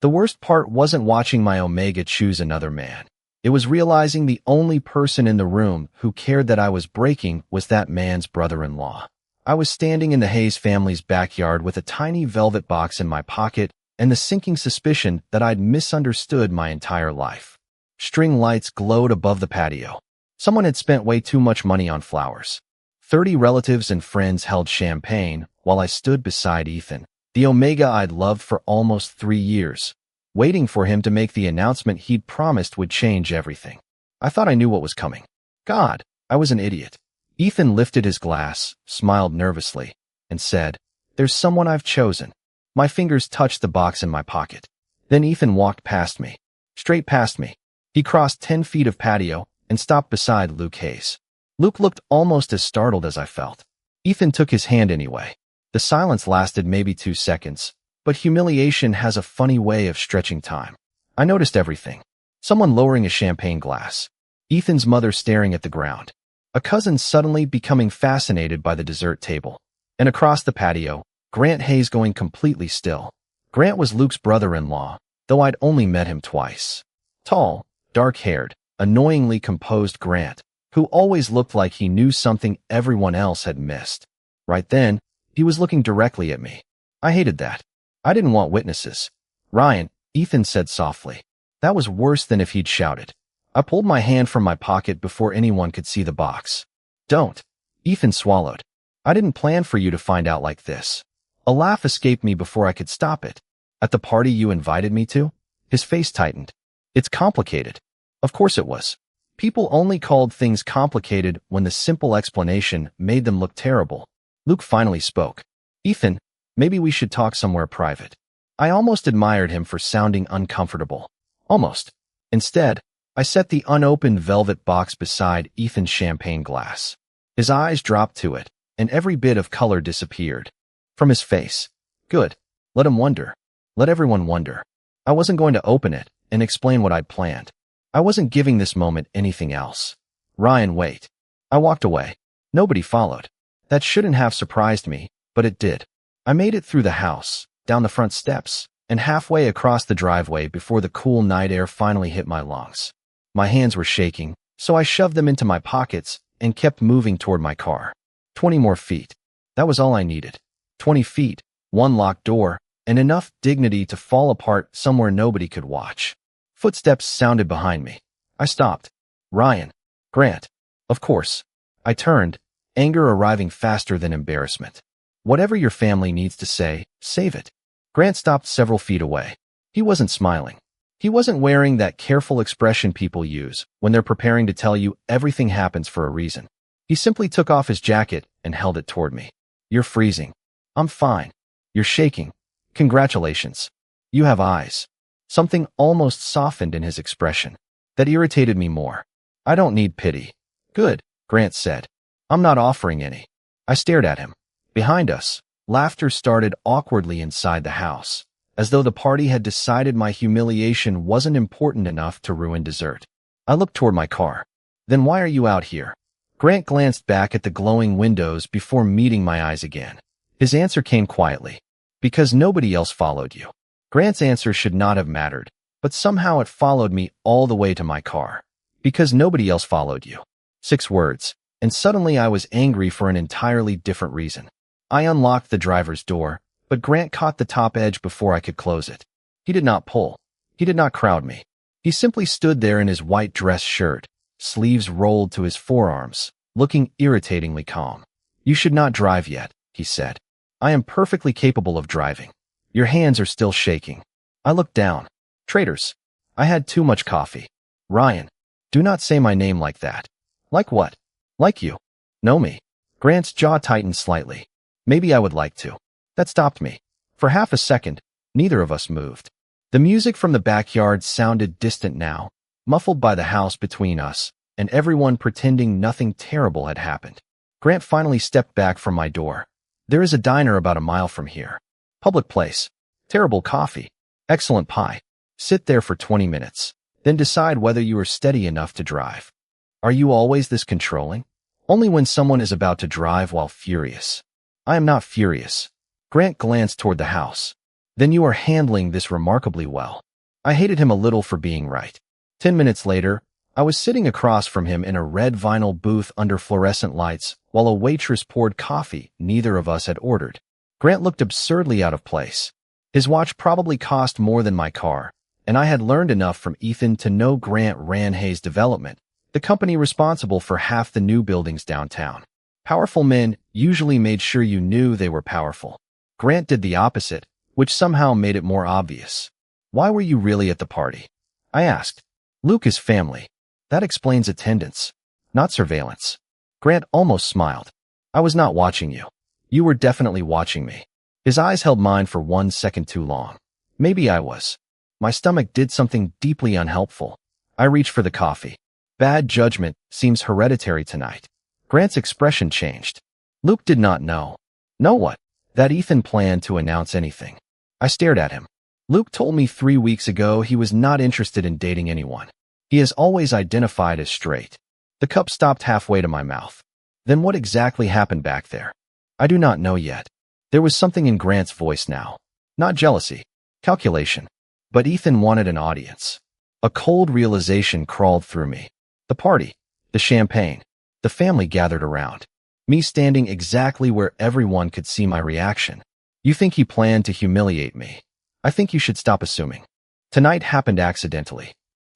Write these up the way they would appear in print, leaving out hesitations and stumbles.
The worst part wasn't watching my Omega choose another man. It was realizing the only person in the room who cared that I was breaking was that man's brother-in-law. I was standing in the Hayes family's backyard with a tiny velvet box in my pocket and the sinking suspicion that I'd misunderstood my entire life. String lights glowed above the patio. Someone had spent way too much money on flowers. 30 relatives and friends held champagne while I stood beside Ethan, the Omega I'd loved for almost 3 years, waiting for him to make the announcement he'd promised would change everything. I thought I knew what was coming. God, I was an idiot. Ethan lifted his glass, smiled nervously, and said, "There's someone I've chosen." My fingers touched the box in my pocket. Then Ethan walked past me. Straight past me. He crossed 10 feet of patio and stopped beside Luke Hayes. Luke looked almost as startled as I felt. Ethan took his hand anyway. The silence lasted maybe 2 seconds, but humiliation has a funny way of stretching time. I noticed everything. Someone lowering a champagne glass. Ethan's mother staring at the ground. A cousin suddenly becoming fascinated by the dessert table. And across the patio, Grant Hayes going completely still. Grant was Luke's brother-in-law, though I'd only met him twice. Tall, dark-haired, annoyingly composed Grant, who always looked like he knew something everyone else had missed. Right then, he was looking directly at me. I hated that. I didn't want witnesses. "Ryan," Ethan said softly. That was worse than if he'd shouted. I pulled my hand from my pocket before anyone could see the box. "Don't." Ethan swallowed. "I didn't plan for you to find out like this." A laugh escaped me before I could stop it. "At the party you invited me to?" His face tightened. "It's complicated." Of course it was. People only called things complicated when the simple explanation made them look terrible. Luke finally spoke. "Ethan, maybe we should talk somewhere private." I almost admired him for sounding uncomfortable. Almost. Instead, I set the unopened velvet box beside Ethan's champagne glass. His eyes dropped to it, and every bit of color disappeared from his face. Good. Let him wonder. Let everyone wonder. I wasn't going to open it and explain what I'd planned. I wasn't giving this moment anything else. "Ryan, wait." I walked away. Nobody followed. That shouldn't have surprised me, but it did. I made it through the house, down the front steps, and halfway across the driveway before the cool night air finally hit my lungs. My hands were shaking, so I shoved them into my pockets and kept moving toward my car. 20 more feet. That was all I needed. 20 feet, one locked door, and enough dignity to fall apart somewhere nobody could watch. Footsteps sounded behind me. I stopped. "Ryan." "Grant." "Of course." I turned, anger arriving faster than embarrassment. "Whatever your family needs to say, save it." Grant stopped several feet away. He wasn't smiling. He wasn't wearing that careful expression people use when they're preparing to tell you everything happens for a reason. He simply took off his jacket and held it toward me. "You're freezing." "I'm fine." "You're shaking." "Congratulations." "You have eyes." Something almost softened in his expression. That irritated me more. "I don't need pity." "Good," Grant said. "I'm not offering any." I stared at him. Behind us, laughter started awkwardly inside the house, as though the party had decided my humiliation wasn't important enough to ruin dessert. I looked toward my car. "Then why are you out here?" Grant glanced back at the glowing windows before meeting my eyes again. His answer came quietly. "Because nobody else followed you." Grant's answer should not have mattered, but somehow it followed me all the way to my car. "Because nobody else followed you." 6 words, and suddenly I was angry for an entirely different reason. I unlocked the driver's door, but Grant caught the top edge before I could close it. He did not pull. He did not crowd me. He simply stood there in his white dress shirt, sleeves rolled to his forearms, looking irritatingly calm. "You should not drive yet," he said. "I am perfectly capable of driving. Your hands are still shaking." I looked down. Traitors. I had too much coffee. "Ryan, do not say my name like that." "Like what?" "Like you. Know me." Grant's jaw tightened slightly. "Maybe I would like to." That stopped me. For half a second, neither of us moved. The music from the backyard sounded distant now, muffled by the house between us, and everyone pretending nothing terrible had happened. Grant finally stepped back from my door. "There is a diner about a mile from here. Public place. Terrible coffee. Excellent pie. Sit there for 20 minutes. Then decide whether you are steady enough to drive." "Are you always this controlling?" "Only when someone is about to drive while furious." "I am not furious." Grant glanced toward the house. Then you are handling this remarkably well. I hated him a little for being right. 10 minutes later, I was sitting across from him in a red vinyl booth under fluorescent lights while a waitress poured coffee neither of us had ordered. Grant looked absurdly out of place. His watch probably cost more than my car, and I had learned enough from Ethan to know Grant ran Hayes Development, the company responsible for half the new buildings downtown. Powerful men usually made sure you knew they were powerful. Grant did the opposite, which somehow made it more obvious. Why were you really at the party? I asked. Luke is family. That explains attendance, not surveillance. Grant almost smiled. I was not watching you. You were definitely watching me. His eyes held mine for 1 second too long. Maybe I was. My stomach did something deeply unhelpful. I reached for the coffee. Bad judgment seems hereditary tonight. Grant's expression changed. Luke did not know. Know what? That Ethan planned to announce anything. I stared at him. Luke told me 3 weeks ago he was not interested in dating anyone. He has always identified as straight. The cup stopped halfway to my mouth. Then what exactly happened back there? I do not know yet. There was something in Grant's voice now. Not jealousy, calculation. But Ethan wanted an audience. A cold realization crawled through me. The party, the champagne, the family gathered around. Me standing exactly where everyone could see my reaction. You think he planned to humiliate me? I think you should stop assuming. Tonight happened accidentally.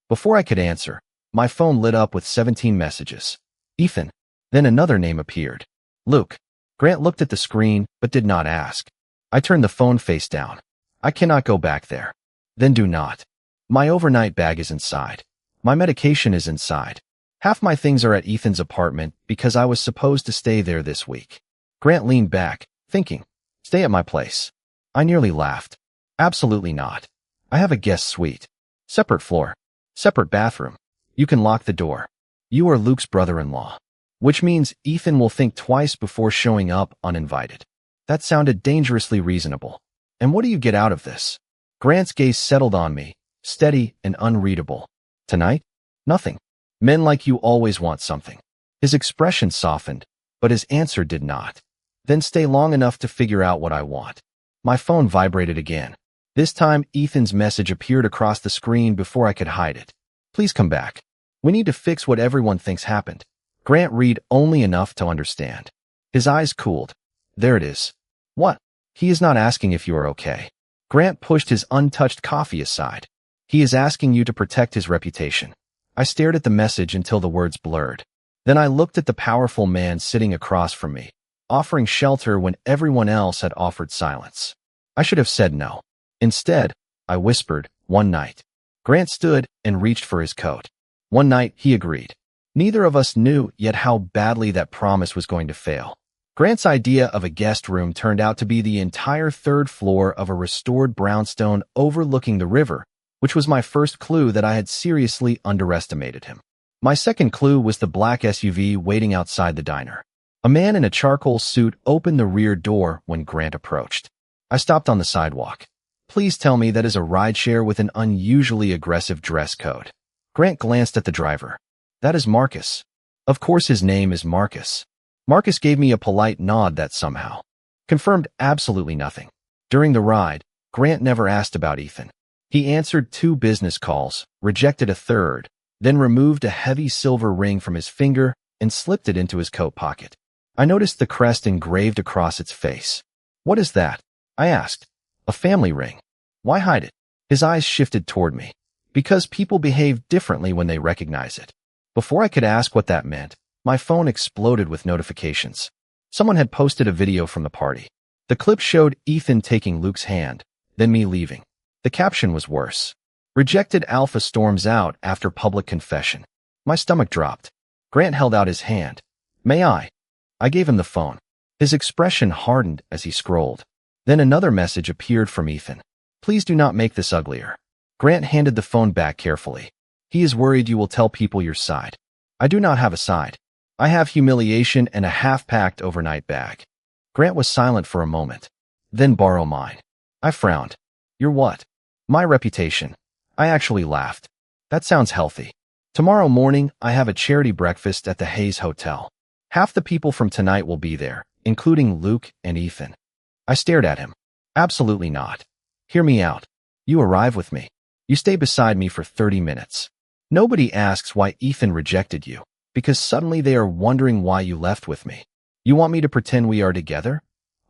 Before I could answer, my phone lit up with 17 messages. Ethan. Then another name appeared. Luke. Grant looked at the screen, but did not ask. I turned the phone face down. I cannot go back there. Then do not. My overnight bag is inside. My medication is inside. Half my things are at Ethan's apartment because I was supposed to stay there this week. Grant leaned back, thinking, stay at my place. I nearly laughed. Absolutely not. I have a guest suite. Separate floor. Separate bathroom. You can lock the door. You are Luke's brother-in-law. Which means Ethan will think twice before showing up uninvited. That sounded dangerously reasonable. And what do you get out of this? Grant's gaze settled on me, steady and unreadable. Tonight? Nothing. Men like you always want something. His expression softened, but his answer did not. Then stay long enough to figure out what I want. My phone vibrated again. This time, Ethan's message appeared across the screen before I could hide it. Please come back. We need to fix what everyone thinks happened. Grant read only enough to understand. His eyes cooled. There it is. What? He is not asking if you are okay. Grant pushed his untouched coffee aside. He is asking you to protect his reputation. I stared at the message until the words blurred. Then I looked at the powerful man sitting across from me, offering shelter when everyone else had offered silence. I should have said no. Instead, I whispered, one night. Grant stood and reached for his coat. One night, he agreed. Neither of us knew yet how badly that promise was going to fail. Grant's idea of a guest room turned out to be the entire third floor of a restored brownstone overlooking the river, which was my first clue that I had seriously underestimated him. My second clue was the black SUV waiting outside the diner. A man in a charcoal suit opened the rear door when Grant approached. I stopped on the sidewalk. Please tell me that is a rideshare with an unusually aggressive dress code. Grant glanced at the driver. That is Marcus. Of course his name is Marcus. Marcus gave me a polite nod that somehow confirmed absolutely nothing. During the ride, Grant never asked about Ethan. He answered 2 business calls, rejected a third, then removed a heavy silver ring from his finger and slipped it into his coat pocket. I noticed the crest engraved across its face. What is that? I asked. A family ring. Why hide it? His eyes shifted toward me. Because people behave differently when they recognize it. Before I could ask what that meant, my phone exploded with notifications. Someone had posted a video from the party. The clip showed Ethan taking Luke's hand, then me leaving. The caption was worse. Rejected alpha storms out after public confession. My stomach dropped. Grant held out his hand. May I? I gave him the phone. His expression hardened as he scrolled. Then another message appeared from Ethan. Please do not make this uglier. Grant handed the phone back carefully. He is worried you will tell people your side. I do not have a side. I have humiliation and a half-packed overnight bag. Grant was silent for a moment. Then borrow mine. I frowned. Your what? My reputation. I actually laughed. That sounds healthy. Tomorrow morning, I have a charity breakfast at the Hayes Hotel. Half the people from tonight will be there, including Luke and Ethan. I stared at him. Absolutely not. Hear me out. You arrive with me. You stay beside me for 30 minutes. Nobody asks why Ethan rejected you, because suddenly they are wondering why you left with me. You want me to pretend we are together?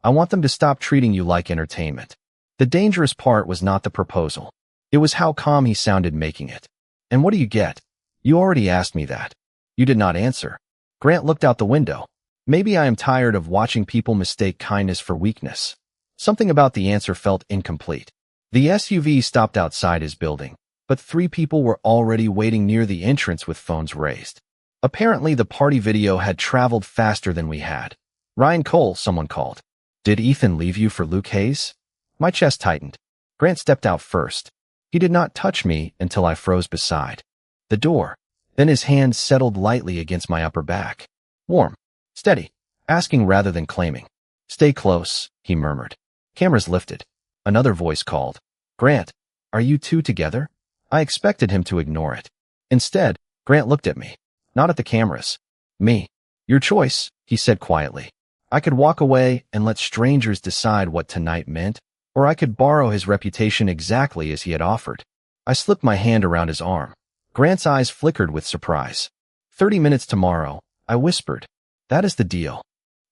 I want them to stop treating you like entertainment. The dangerous part was not the proposal. It was how calm he sounded making it. And what do you get? You already asked me that. You did not answer. Grant looked out the window. Maybe I am tired of watching people mistake kindness for weakness. Something about the answer felt incomplete. The SUV stopped outside his building, but 3 people were already waiting near the entrance with phones raised. Apparently, the party video had traveled faster than we had. Ryan Cole, someone called. Did Ethan leave you for Luke Hayes? My chest tightened. Grant stepped out first. He did not touch me until I froze beside the door. Then his hand settled lightly against my upper back. Warm. Steady. Asking rather than claiming. Stay close, he murmured. Cameras lifted. Another voice called. Grant, are you two together? I expected him to ignore it. Instead, Grant looked at me. Not at the cameras. Me. Your choice, he said quietly. I could walk away and let strangers decide what tonight meant, or I could borrow his reputation exactly as he had offered. I slipped my hand around his arm. Grant's eyes flickered with surprise. 30 minutes tomorrow, I whispered. That is the deal.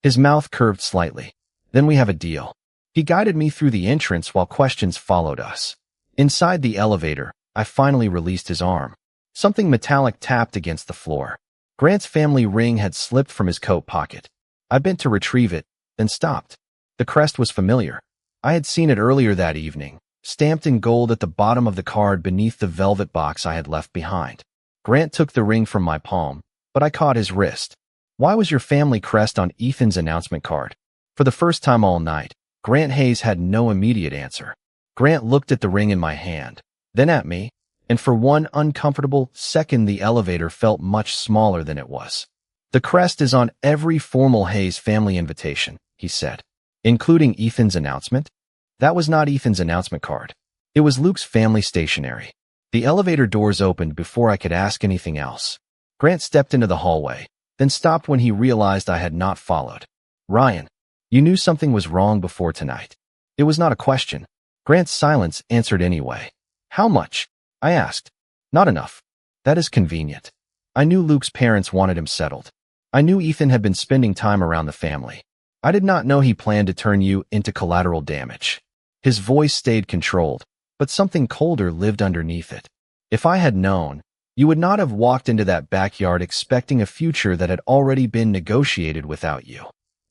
His mouth curved slightly. Then we have a deal. He guided me through the entrance while questions followed us. Inside the elevator, I finally released his arm. Something metallic tapped against the floor. Grant's family ring had slipped from his coat pocket. I bent to retrieve it, then stopped. The crest was familiar. I had seen it earlier that evening, stamped in gold at the bottom of the card beneath the velvet box I had left behind. Grant took the ring from my palm, but I caught his wrist. Why was your family crest on Ethan's announcement card? For the first time all night, Grant Hayes had no immediate answer. Grant looked at the ring in my hand, then at me, and for one uncomfortable second the elevator felt much smaller than it was. The crest is on every formal Hayes family invitation, he said. Including Ethan's announcement? That was not Ethan's announcement card. It was Luke's family stationery. The elevator doors opened before I could ask anything else. Grant stepped into the hallway, then stopped when he realized I had not followed. Ryan, you knew something was wrong before tonight. It was not a question. Grant's silence answered anyway. How much? I asked. Not enough. That is convenient. I knew Luke's parents wanted him settled. I knew Ethan had been spending time around the family. I did not know he planned to turn you into collateral damage. His voice stayed controlled, but something colder lived underneath it. If I had known, you would not have walked into that backyard expecting a future that had already been negotiated without you.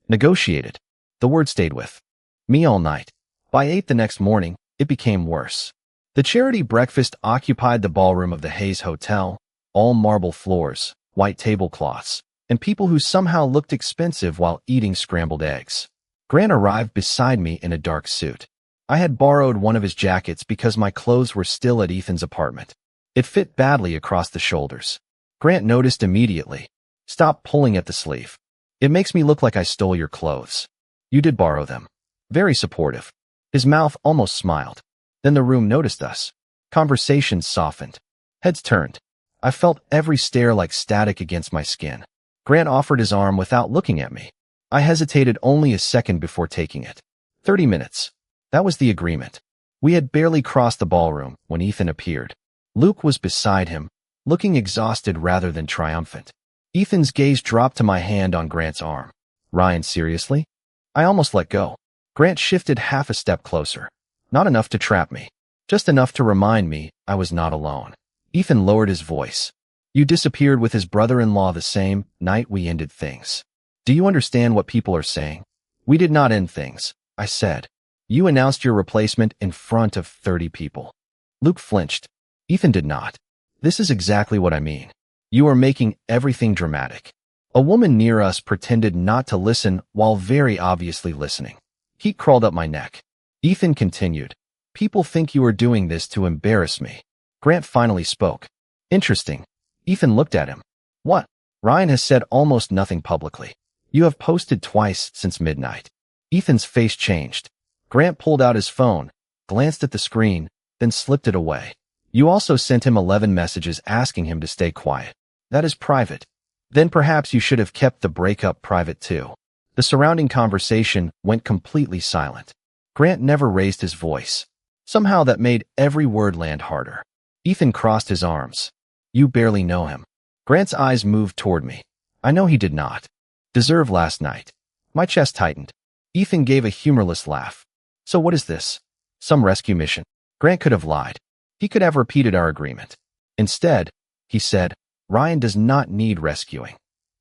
Negotiated. The word stayed with me all night. By 8 the next morning, it became worse. The charity breakfast occupied the ballroom of the Hayes Hotel, all marble floors, white tablecloths, and people who somehow looked expensive while eating scrambled eggs. Grant arrived beside me in a dark suit. I had borrowed one of his jackets because my clothes were still at Ethan's apartment. It fit badly across the shoulders. Grant noticed immediately. Stop pulling at the sleeve. It makes me look like I stole your clothes. You did borrow them. Very supportive. His mouth almost smiled. Then the room noticed us. Conversations softened. Heads turned. I felt every stare like static against my skin. Grant offered his arm without looking at me. I hesitated only a second before taking it. 30 minutes. That was the agreement. We had barely crossed the ballroom when Ethan appeared. Luke was beside him, looking exhausted rather than triumphant. Ethan's gaze dropped to my hand on Grant's arm. Ryan, seriously? I almost let go. Grant shifted half a step closer. Not enough to trap me. Just enough to remind me I was not alone. Ethan lowered his voice. You disappeared with his brother-in-law the same night we ended things. Do you understand what people are saying? We did not end things, I said. You announced your replacement in front of 30 people. Luke flinched. Ethan did not. This is exactly what I mean. You are making everything dramatic. A woman near us pretended not to listen while very obviously listening. Heat crawled up my neck. Ethan continued. People think you are doing this to embarrass me. Grant finally spoke. Interesting. Ethan looked at him. What? Ryan has said almost nothing publicly. You have posted twice since midnight. Ethan's face changed. Grant pulled out his phone, glanced at the screen, then slipped it away. You also sent him 11 messages asking him to stay quiet. That is private. Then perhaps you should have kept the breakup private too. The surrounding conversation went completely silent. Grant never raised his voice. Somehow that made every word land harder. Ethan crossed his arms. You barely know him. Grant's eyes moved toward me. I know he did not. Deserve last night. My chest tightened. Ethan gave a humorless laugh. So what is this? Some rescue mission? Grant could have lied. He could have repeated our agreement. Instead, he said, Ryan does not need rescuing.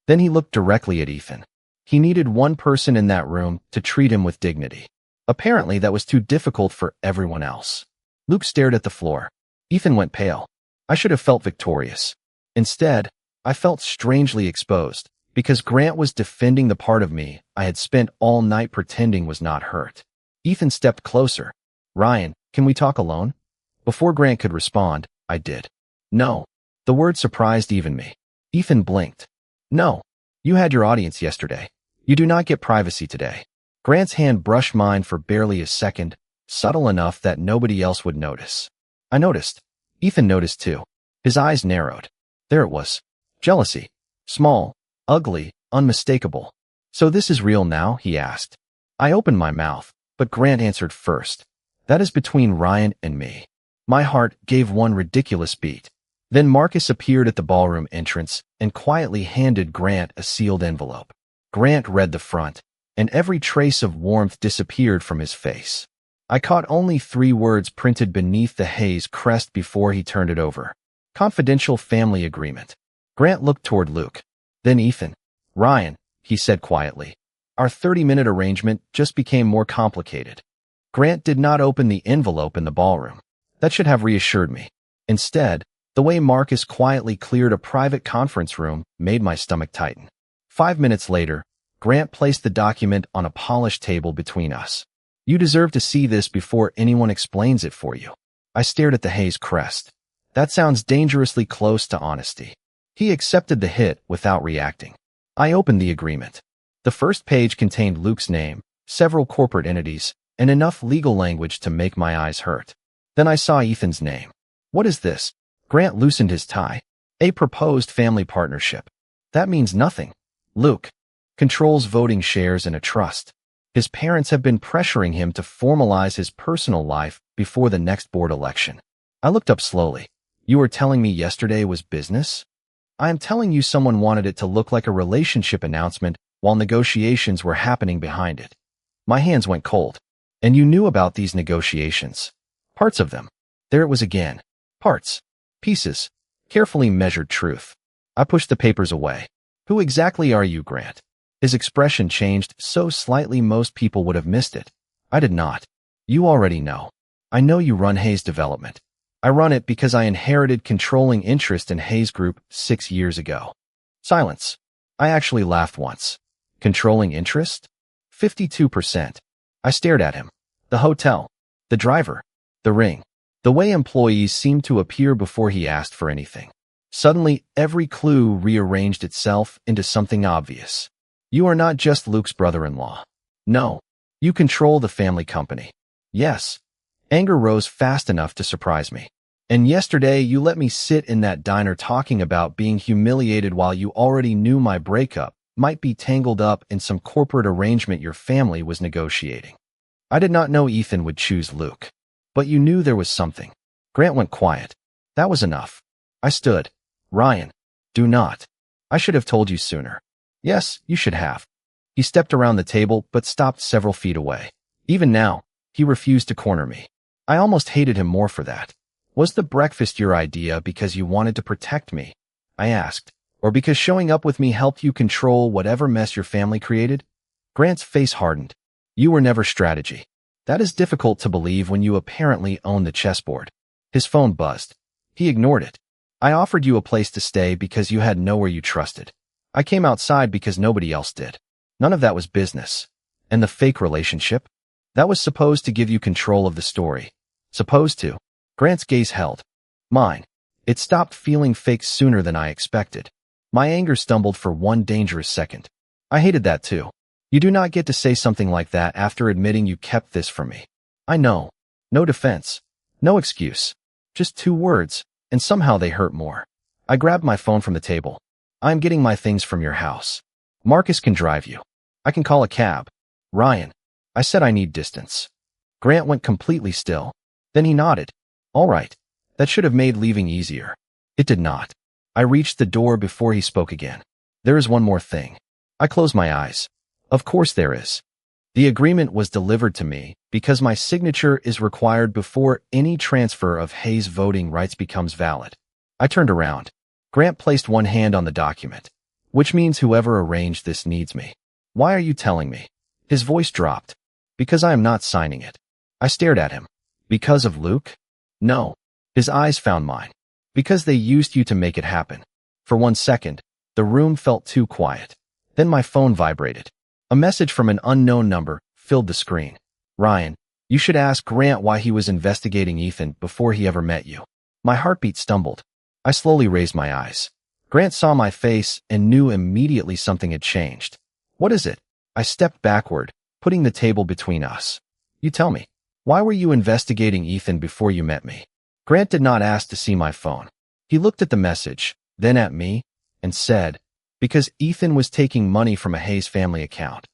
Then he looked directly at Ethan. He needed one person in that room to treat him with dignity. Apparently, that was too difficult for everyone else. Luke stared at the floor. Ethan went pale. I should have felt victorious. Instead, I felt strangely exposed, because Grant was defending the part of me I had spent all night pretending was not hurt. Ethan stepped closer. Ryan, can we talk alone? Before Grant could respond, I did. No. The word surprised even me. Ethan blinked. No. You had your audience yesterday. You do not get privacy today. Grant's hand brushed mine for barely a second, subtle enough that nobody else would notice. I noticed. Ethan noticed too. His eyes narrowed. There it was. Jealousy. Small, ugly, unmistakable. So this is real now? He asked. I opened my mouth, but Grant answered first. That is between Ryan and me. My heart gave one ridiculous beat. Then Marcus appeared at the ballroom entrance and quietly handed Grant a sealed envelope. Grant read the front, and every trace of warmth disappeared from his face. I caught only 3 words printed beneath the haze crest before he turned it over. Confidential family agreement. Grant looked toward Luke. Then Ethan. Ryan, he said quietly. Our 30-minute arrangement just became more complicated. Grant did not open the envelope in the ballroom. That should have reassured me. Instead, the way Marcus quietly cleared a private conference room made my stomach tighten. 5 minutes later, Grant placed the document on a polished table between us. You deserve to see this before anyone explains it for you. I stared at the haze crest. That sounds dangerously close to honesty. He accepted the hit without reacting. I opened the agreement. The first page contained Luke's name, several corporate entities, and enough legal language to make my eyes hurt. Then I saw Ethan's name. What is this? Grant loosened his tie. A proposed family partnership. That means nothing. Luke controls voting shares in a trust. His parents have been pressuring him to formalize his personal life before the next board election. I looked up slowly. You were telling me yesterday was business? I am telling you someone wanted it to look like a relationship announcement while negotiations were happening behind it. My hands went cold. And you knew about these negotiations. Parts of them. There it was again. Parts. Pieces. Carefully measured truth. I pushed the papers away. Who exactly are you, Grant? His expression changed so slightly most people would have missed it. I did not. You already know. I know you run Hayes Development. I run it because I inherited controlling interest in Hayes Group 6 years ago. Silence. I actually laughed once. Controlling interest? 52%. I stared at him. The hotel. The driver. The ring. The way employees seemed to appear before he asked for anything. Suddenly, every clue rearranged itself into something obvious. You are not just Luke's brother-in-law. No. You control the family company. Yes. Anger rose fast enough to surprise me. And yesterday, you let me sit in that diner talking about being humiliated while you already knew my breakup might be tangled up in some corporate arrangement your family was negotiating. I did not know Ethan would choose Luke. But you knew there was something. Grant went quiet. That was enough. I stood. Ryan. Do not. I should have told you sooner. Yes, you should have. He stepped around the table but stopped several feet away. Even now, he refused to corner me. I almost hated him more for that. Was the breakfast your idea because you wanted to protect me? I asked. Or because showing up with me helped you control whatever mess your family created? Grant's face hardened. You were never strategy. That is difficult to believe when you apparently own the chessboard. His phone buzzed. He ignored it. I offered you a place to stay because you had nowhere you trusted. I came outside because nobody else did. None of that was business. And the fake relationship? That was supposed to give you control of the story. Supposed to. Grant's gaze held. Mine. It stopped feeling fake sooner than I expected. My anger stumbled for one dangerous second. I hated that too. You do not get to say something like that after admitting you kept this from me. I know. No defense. No excuse. Just 2 words, and somehow they hurt more. I grabbed my phone from the table. I'm getting my things from your house. Marcus can drive you. I can call a cab. Ryan. I said I need distance. Grant went completely still. Then he nodded. All right. That should have made leaving easier. It did not. I reached the door before he spoke again. There is one more thing. I closed my eyes. Of course there is. The agreement was delivered to me because my signature is required before any transfer of Hayes' voting rights becomes valid. I turned around. Grant placed one hand on the document, which means whoever arranged this needs me. Why are you telling me? His voice dropped. Because I am not signing it. I stared at him. Because of Luke? No. His eyes found mine. Because they used you to make it happen. For 1 second, the room felt too quiet. Then my phone vibrated. A message from an unknown number filled the screen. Ryan, you should ask Grant why he was investigating Ethan before he ever met you. My heartbeat stumbled. I slowly raised my eyes. Grant saw my face and knew immediately something had changed. What is it? I stepped backward, putting the table between us. You tell me. Why were you investigating Ethan before you met me? Grant did not ask to see my phone. He looked at the message, then at me, and said, because Ethan was taking money from a Hayes family account.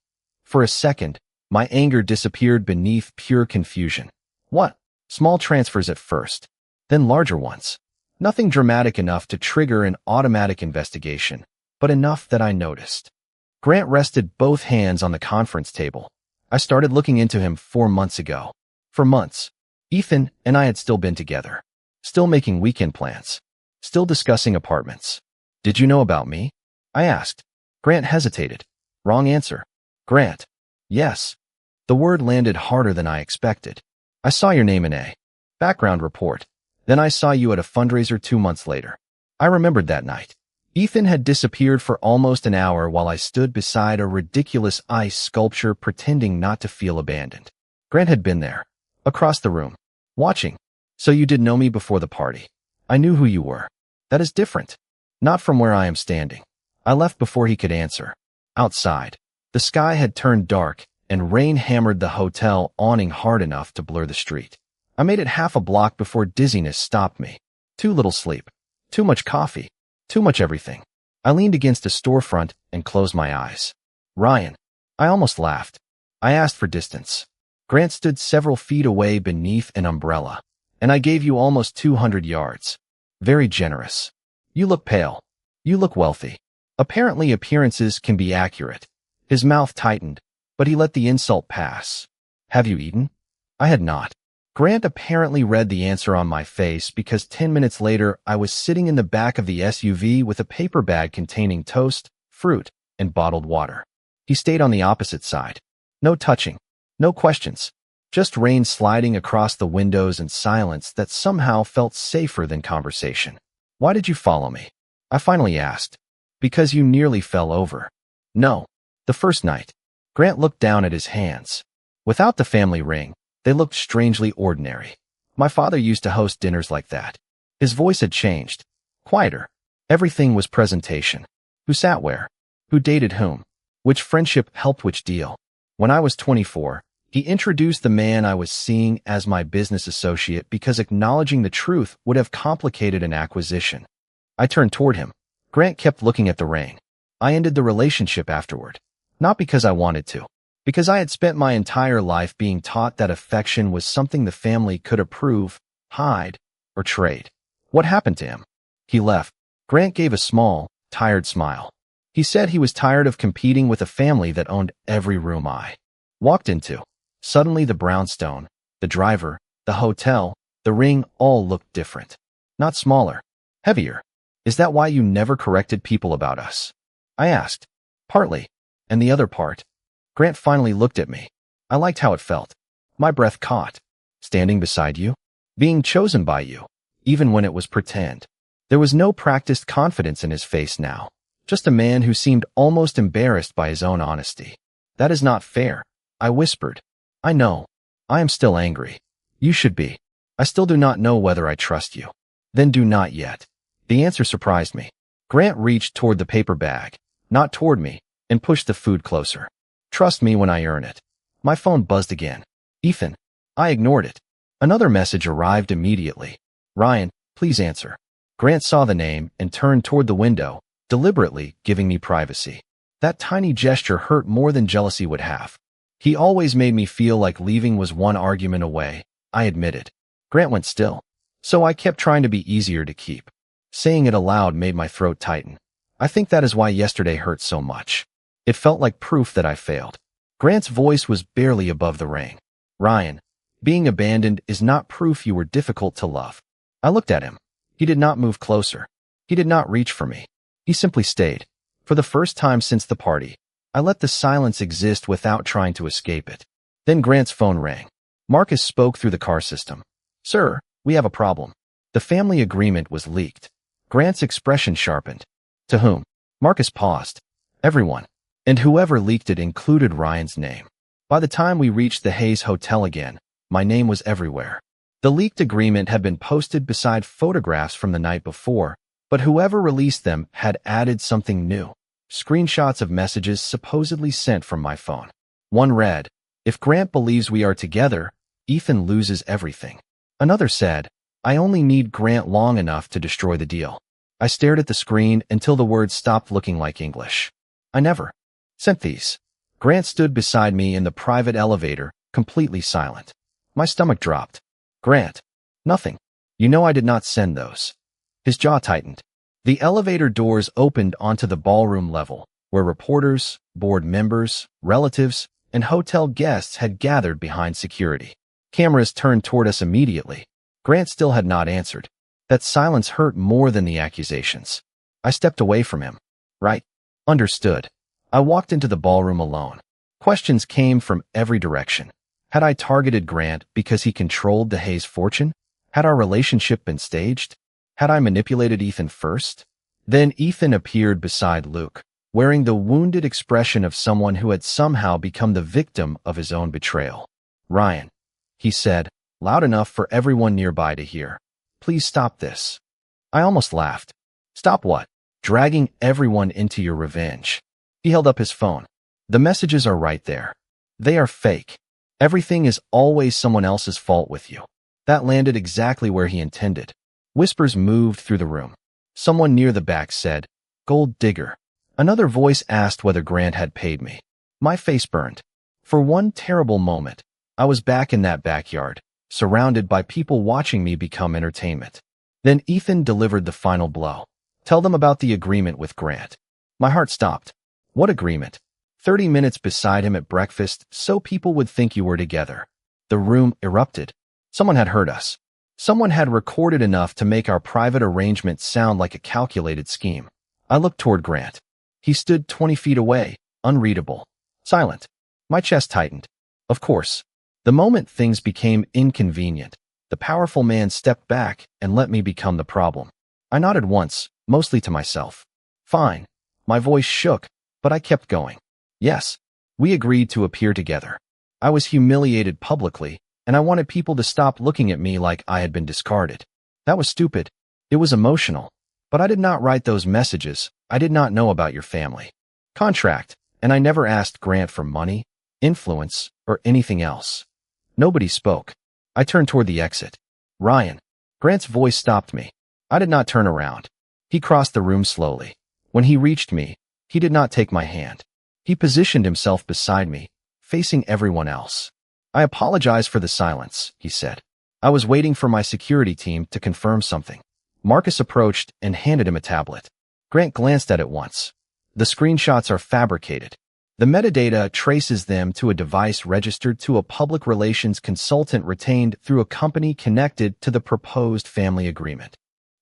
For a second, my anger disappeared beneath pure confusion. What? Small transfers at first, then larger ones. Nothing dramatic enough to trigger an automatic investigation, but enough that I noticed. Grant rested both hands on the conference table. I started looking into him 4 months ago. For months, Ethan and I had still been together, still making weekend plans, still discussing apartments. Did you know about me? I asked. Grant hesitated. Wrong answer. Grant. Yes. The word landed harder than I expected. I saw your name in a background report. Then I saw you at a fundraiser 2 months later. I remembered that night. Ethan had disappeared for almost an hour while I stood beside a ridiculous ice sculpture pretending not to feel abandoned. Grant had been there, across the room, watching. So you did know me before the party. I knew who you were. That is different. Not from where I am standing. I left before he could answer. Outside, the sky had turned dark and rain hammered the hotel awning hard enough to blur the street. I made it half a block before dizziness stopped me. Too little sleep. Too much coffee. Too much everything. I leaned against a storefront and closed my eyes. Ryan. I almost laughed. I asked for distance. Grant stood several feet away beneath an umbrella, and I gave you almost 200 yards. Very generous. You look pale. You look wealthy. Apparently appearances can be accurate. His mouth tightened, but he let the insult pass. Have you eaten? I had not. Grant apparently read the answer on my face because 10 minutes later I was sitting in the back of the SUV with a paper bag containing toast, fruit, and bottled water. He stayed on the opposite side. No touching. No questions. Just rain sliding across the windows and silence that somehow felt safer than conversation. Why did you follow me? I finally asked. Because you nearly fell over. No. The first night. Grant looked down at his hands. Without the family ring, they looked strangely ordinary. My father used to host dinners like that. His voice had changed. Quieter. Everything was presentation. Who sat where? Who dated whom? Which friendship helped which deal? When I was 24, he introduced the man I was seeing as my business associate because acknowledging the truth would have complicated an acquisition. I turned toward him. Grant kept looking at the ring. I ended the relationship afterward. Not because I wanted to. Because I had spent my entire life being taught that affection was something the family could approve, hide, or trade. What happened to him? He left. Grant gave a small, tired smile. He said he was tired of competing with a family that owned every room I walked into. Suddenly the brownstone, the driver, the hotel, the ring all looked different. Not smaller. Heavier. Is that why you never corrected people about us? I asked. Partly. And the other part? Grant finally looked at me. I liked how it felt. My breath caught. Standing beside you? Being chosen by you. Even when it was pretend. There was no practiced confidence in his face now. Just a man who seemed almost embarrassed by his own honesty. That is not fair. I whispered. I know. I am still angry. You should be. I still do not know whether I trust you. Then do not yet. The answer surprised me. Grant reached toward the paper bag, not toward me, and pushed the food closer. Trust me when I earn it. My phone buzzed again. Ethan. I ignored it. Another message arrived immediately. Ryan, please answer. Grant saw the name and turned toward the window, deliberately giving me privacy. That tiny gesture hurt more than jealousy would have. He always made me feel like leaving was one argument away, I admitted. Grant went still. So I kept trying to be easier to keep. Saying it aloud made my throat tighten. I think that is why yesterday hurt so much. It felt like proof that I failed. Grant's voice was barely above the ring. Ryan, being abandoned is not proof you were difficult to love. I looked at him. He did not move closer. He did not reach for me. He simply stayed. For the first time since the party, I let the silence exist without trying to escape it. Then Grant's phone rang. Marcus spoke through the car system. Sir, we have a problem. The family agreement was leaked. Grant's expression sharpened. To whom? Marcus paused. Everyone. And whoever leaked it included Ryan's name. By the time we reached the Hayes Hotel again, my name was everywhere. The leaked agreement had been posted beside photographs from the night before, but whoever released them had added something new. Screenshots of messages supposedly sent from my phone. One read, "If Grant believes we are together, Ethan loses everything." Another said, "I only need Grant long enough to destroy the deal." I stared at the screen until the words stopped looking like English. I never sent these. Grant stood beside me in the private elevator, completely silent. My stomach dropped. Grant. Nothing. You know I did not send those. His jaw tightened. The elevator doors opened onto the ballroom level, where reporters, board members, relatives, and hotel guests had gathered behind security. Cameras turned toward us immediately. Grant still had not answered. That silence hurt more than the accusations. I stepped away from him. Right. Understood. I walked into the ballroom alone. Questions came from every direction. Had I targeted Grant because he controlled the Hayes fortune? Had our relationship been staged? Had I manipulated Ethan first? Then Ethan appeared beside Luke, wearing the wounded expression of someone who had somehow become the victim of his own betrayal. Ryan, he said, loud enough for everyone nearby to hear. Please stop this. I almost laughed. Stop what? Dragging everyone into your revenge. He held up his phone. The messages are right there. They are fake. Everything is always someone else's fault with you. That landed exactly where he intended. Whispers moved through the room. Someone near the back said, "Gold digger." Another voice asked whether Grant had paid me. My face burned. For one terrible moment, I was back in that backyard, surrounded by people watching me become entertainment. Then Ethan delivered the final blow. Tell them about the agreement with Grant. My heart stopped. What agreement? 30 minutes beside him at breakfast so people would think you were together. The room erupted. Someone had heard us. Someone had recorded enough to make our private arrangement sound like a calculated scheme. I looked toward Grant. He stood 20 feet away, unreadable, silent. My chest tightened. Of course. The moment things became inconvenient, the powerful man stepped back and let me become the problem. I nodded once, mostly to myself. Fine. My voice shook, but I kept going. Yes, we agreed to appear together. I was humiliated publicly, and I wanted people to stop looking at me like I had been discarded. That was stupid. It was emotional. But I did not write those messages. I did not know about your family contract, and I never asked Grant for money, influence, or anything else. Nobody spoke. I turned toward the exit. Ryan. Grant's voice stopped me. I did not turn around. He crossed the room slowly. When he reached me, he did not take my hand. He positioned himself beside me, facing everyone else. I apologize for the silence, he said. I was waiting for my security team to confirm something. Marcus approached and handed him a tablet. Grant glanced at it once. The screenshots are fabricated. The metadata traces them to a device registered to a public relations consultant retained through a company connected to the proposed family agreement.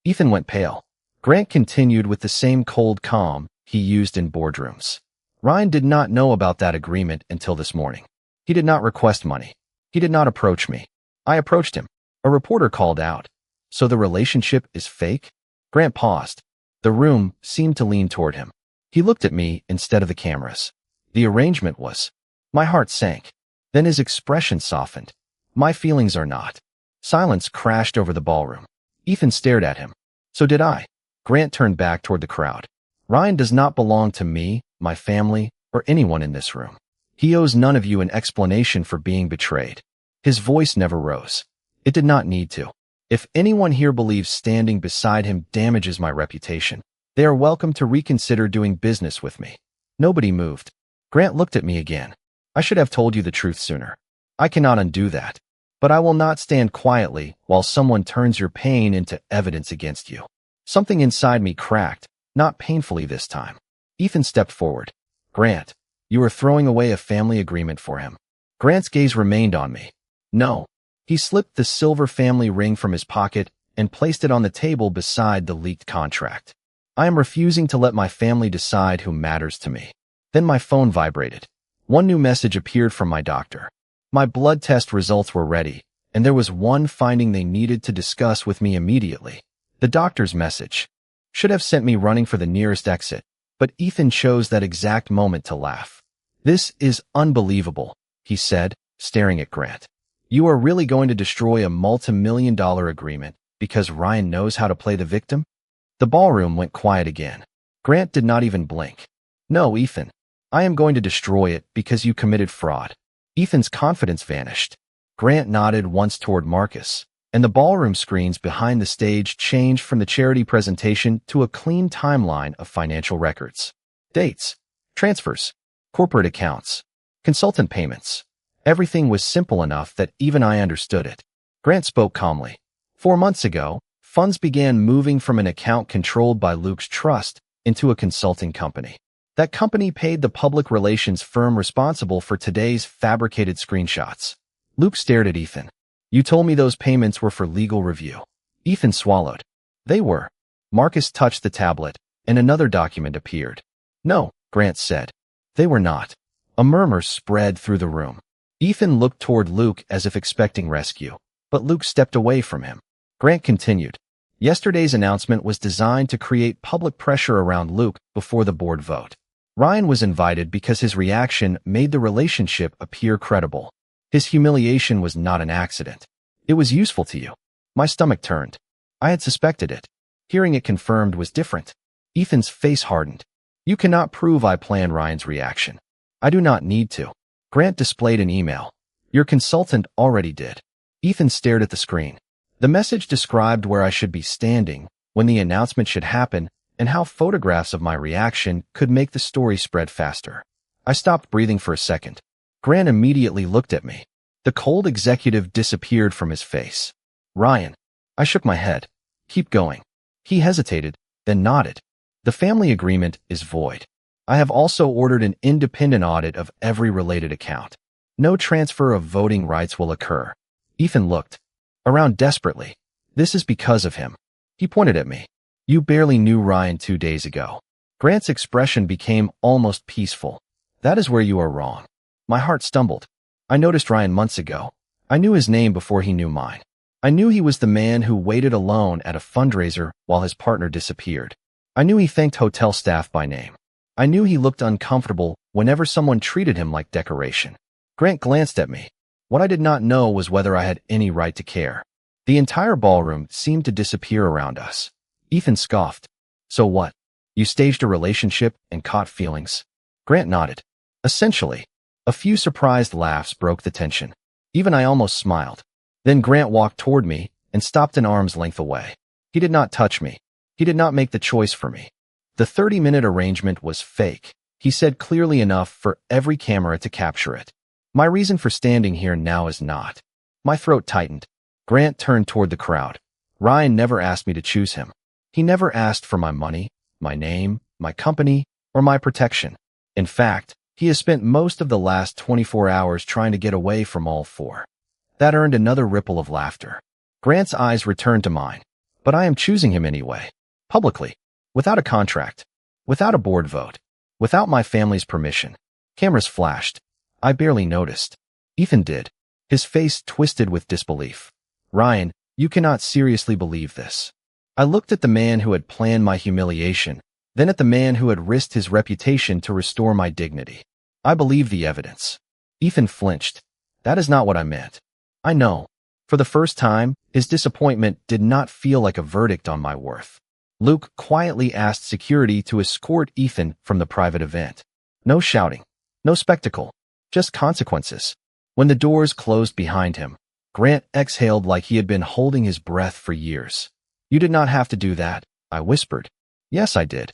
Ethan went pale. Grant continued with the same cold calm he used in boardrooms. Ryan did not know about that agreement until this morning. He did not request money. He did not approach me. I approached him. A reporter called out. So the relationship is fake? Grant paused. The room seemed to lean toward him. He looked at me instead of the cameras. The arrangement was. My heart sank. Then his expression softened. My feelings are not. Silence crashed over the ballroom. Ethan stared at him. So did I. Grant turned back toward the crowd. Ryan does not belong to me, my family, or anyone in this room. He owes none of you an explanation for being betrayed. His voice never rose. It did not need to. If anyone here believes standing beside him damages my reputation, they are welcome to reconsider doing business with me. Nobody moved. Grant looked at me again. I should have told you the truth sooner. I cannot undo that. But I will not stand quietly while someone turns your pain into evidence against you. Something inside me cracked, not painfully this time. Ethan stepped forward. Grant, you are throwing away a family agreement for him. Grant's gaze remained on me. No. He slipped the silver family ring from his pocket and placed it on the table beside the leaked contract. I am refusing to let my family decide who matters to me. Then my phone vibrated. One new message appeared from my doctor. My blood test results were ready, and there was one finding they needed to discuss with me immediately. The doctor's message should have sent me running for the nearest exit, but Ethan chose that exact moment to laugh. This is unbelievable, he said, staring at Grant. You are really going to destroy a multi-million-dollar agreement because Ryan knows how to play the victim? The ballroom went quiet again. Grant did not even blink. No, Ethan. I am going to destroy it because you committed fraud. Ethan's confidence vanished. Grant nodded once toward Marcus, and the ballroom screens behind the stage changed from the charity presentation to a clean timeline of financial records. Dates, transfers, corporate accounts, consultant payments. Everything was simple enough that even I understood it. Grant spoke calmly. 4 months ago, funds began moving from an account controlled by Luke's trust into a consulting company. That company paid the public relations firm responsible for today's fabricated screenshots. Luke stared at Ethan. You told me those payments were for legal review. Ethan swallowed. They were. Marcus touched the tablet, and another document appeared. No, Grant said. They were not. A murmur spread through the room. Ethan looked toward Luke as if expecting rescue, but Luke stepped away from him. Grant continued. Yesterday's announcement was designed to create public pressure around Luke before the board vote. Ryan was invited because his reaction made the relationship appear credible. His humiliation was not an accident. It was useful to you. My stomach turned. I had suspected it. Hearing it confirmed was different. Ethan's face hardened. You cannot prove I planned Ryan's reaction. I do not need to. Grant displayed an email. Your consultant already did. Ethan stared at the screen. The message described where I should be standing, when the announcement should happen, and how photographs of my reaction could make the story spread faster. I stopped breathing for a second. Grant immediately looked at me. The cold executive disappeared from his face. Ryan. I shook my head. Keep going. He hesitated, then nodded. The family agreement is void. I have also ordered an independent audit of every related account. No transfer of voting rights will occur. Ethan looked around desperately. This is because of him. He pointed at me. You barely knew Ryan 2 days ago. Grant's expression became almost peaceful. That is where you are wrong. My heart stumbled. I noticed Ryan months ago. I knew his name before he knew mine. I knew he was the man who waited alone at a fundraiser while his partner disappeared. I knew he thanked hotel staff by name. I knew he looked uncomfortable whenever someone treated him like decoration. Grant glanced at me. What I did not know was whether I had any right to care. The entire ballroom seemed to disappear around us. Ethan scoffed. So what? You staged a relationship and caught feelings? Grant nodded. Essentially. A few surprised laughs broke the tension. Even I almost smiled. Then Grant walked toward me and stopped an arm's length away. He did not touch me. He did not make the choice for me. The 30-minute arrangement was fake, he said clearly enough for every camera to capture it. My reason for standing here now is not. My throat tightened. Grant turned toward the crowd. Ryan never asked me to choose him. He never asked for my money, my name, my company, or my protection. In fact, he has spent most of the last 24 hours trying to get away from all four. That earned another ripple of laughter. Grant's eyes returned to mine. But I am choosing him anyway. Publicly. Without a contract. Without a board vote. Without my family's permission. Cameras flashed. I barely noticed. Ethan did. His face twisted with disbelief. Ryan, you cannot seriously believe this. I looked at the man who had planned my humiliation, then at the man who had risked his reputation to restore my dignity. I believed the evidence. Ethan flinched. That is not what I meant. I know. For the first time, his disappointment did not feel like a verdict on my worth. Luke quietly asked security to escort Ethan from the private event. No shouting. No spectacle. Just consequences. When the doors closed behind him, Grant exhaled like he had been holding his breath for years. You did not have to do that, I whispered. Yes, I did.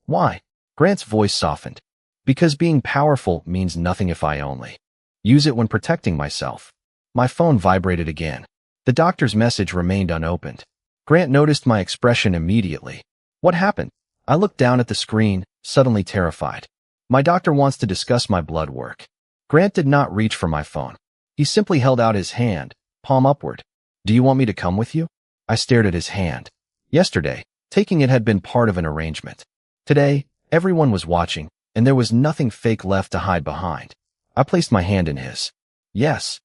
Why? Grant's voice softened. Because being powerful means nothing if I only use it when protecting myself. My phone vibrated again. The doctor's message remained unopened. Grant noticed my expression immediately. What happened? I looked down at the screen, suddenly terrified. My doctor wants to discuss my blood work. Grant did not reach for my phone. He simply held out his hand, palm upward. Do you want me to come with you? I stared at his hand. Yesterday, taking it had been part of an arrangement. Today, everyone was watching, and there was nothing fake left to hide behind. I placed my hand in his. Yes.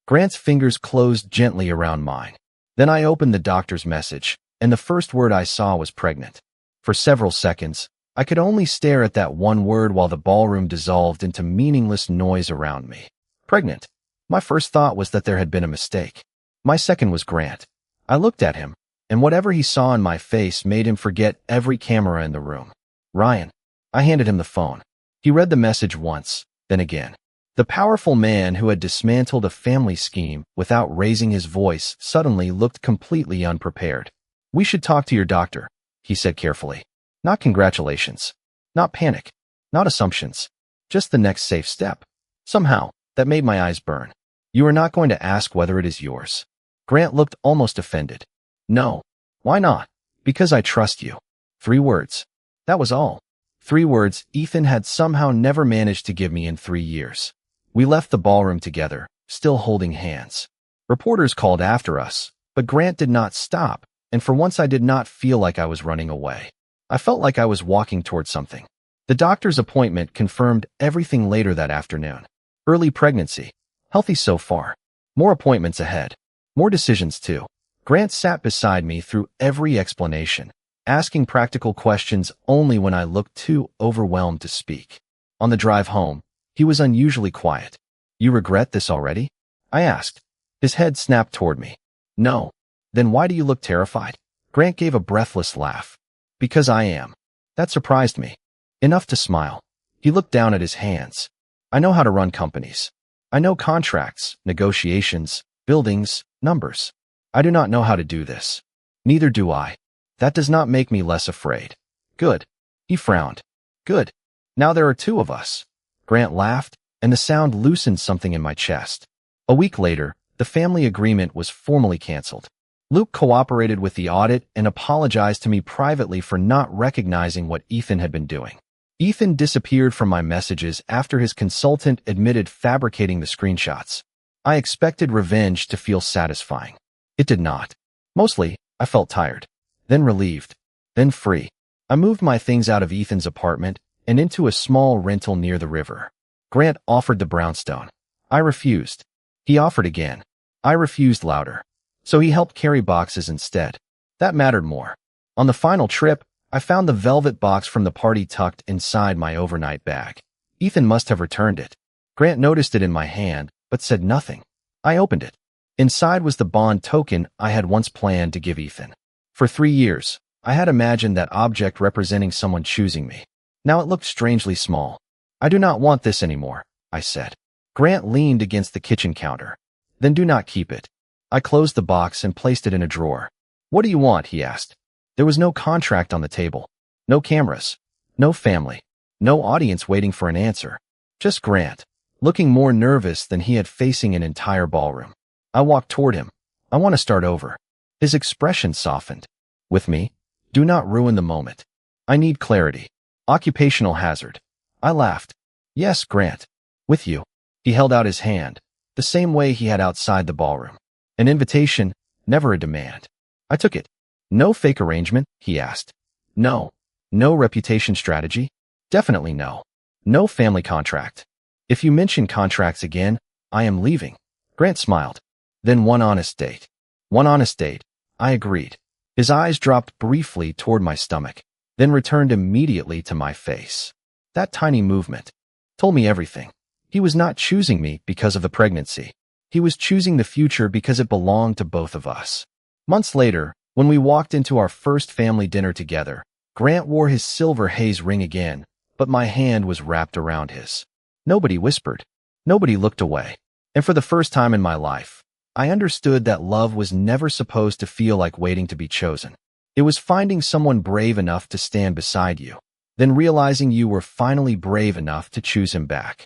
Grant's fingers closed gently around mine. Then I opened the doctor's message, and the first word I saw was pregnant. For several seconds, I could only stare at that one word while the ballroom dissolved into meaningless noise around me. Pregnant. My first thought was that there had been a mistake. My second was Grant. I looked at him, and whatever he saw in my face made him forget every camera in the room. Ryan. I handed him the phone. He read the message once, then again. The powerful man who had dismantled a family scheme without raising his voice suddenly looked completely unprepared. We should talk to your doctor, he said carefully. Not congratulations. Not panic. Not assumptions. Just the next safe step. Somehow, that made my eyes burn. You are not going to ask whether it is yours. Grant looked almost offended. No. Why not? Because I trust you. 3 words. That was all. 3 words Ethan had somehow never managed to give me in 3 years. We left the ballroom together, still holding hands. Reporters called after us, but Grant did not stop, and for once I did not feel like I was running away. I felt like I was walking towards something. The doctor's appointment confirmed everything later that afternoon. Early pregnancy. Healthy so far. More appointments ahead. More decisions too. Grant sat beside me through every explanation, asking practical questions only when I looked too overwhelmed to speak. On the drive home, he was unusually quiet. You regret this already? I asked. His head snapped toward me. No. Then why do you look terrified? Grant gave a breathless laugh. Because I am. That surprised me. Enough to smile. He looked down at his hands. I know how to run companies. I know contracts, negotiations, buildings, numbers. I do not know how to do this. Neither do I. That does not make me less afraid. Good. He frowned. Good. Now there are 2 of us. Grant laughed, and the sound loosened something in my chest. A week later, the family agreement was formally canceled. Luke cooperated with the audit and apologized to me privately for not recognizing what Ethan had been doing. Ethan disappeared from my messages after his consultant admitted fabricating the screenshots. I expected revenge to feel satisfying. It did not. Mostly, I felt tired. Then relieved. Then free. I moved my things out of Ethan's apartment and into a small rental near the river. Grant offered the brownstone. I refused. He offered again. I refused louder. So he helped carry boxes instead. That mattered more. On the final trip, I found the velvet box from the party tucked inside my overnight bag. Ethan must have returned it. Grant noticed it in my hand, but said nothing. I opened it. Inside was the bond token I had once planned to give Ethan. For 3 years, I had imagined that object representing someone choosing me. Now it looked strangely small. I do not want this anymore, I said. Grant leaned against the kitchen counter. Then do not keep it. I closed the box and placed it in a drawer. What do you want? He asked. There was no contract on the table. No cameras. No family. No audience waiting for an answer. Just Grant, looking more nervous than he had facing an entire ballroom. I walked toward him. I want to start over. His expression softened. With me? Do not ruin the moment. I need clarity. Occupational hazard. I laughed. Yes, Grant. With you. He held out his hand, the same way he had outside the ballroom. An invitation, never a demand. I took it. No fake arrangement? He asked. No. No reputation strategy? Definitely no. No family contract. If you mention contracts again, I am leaving. Grant smiled. Then one honest date. One honest date. I agreed. His eyes dropped briefly toward my stomach, then returned immediately to my face. That tiny movement told me everything. He was not choosing me because of the pregnancy. He was choosing the future because it belonged to both of us. Months later, when we walked into our first family dinner together, Grant wore his silver haze ring again, but my hand was wrapped around his. Nobody whispered. Nobody looked away. And for the first time in my life, I understood that love was never supposed to feel like waiting to be chosen. It was finding someone brave enough to stand beside you, then realizing you were finally brave enough to choose him back.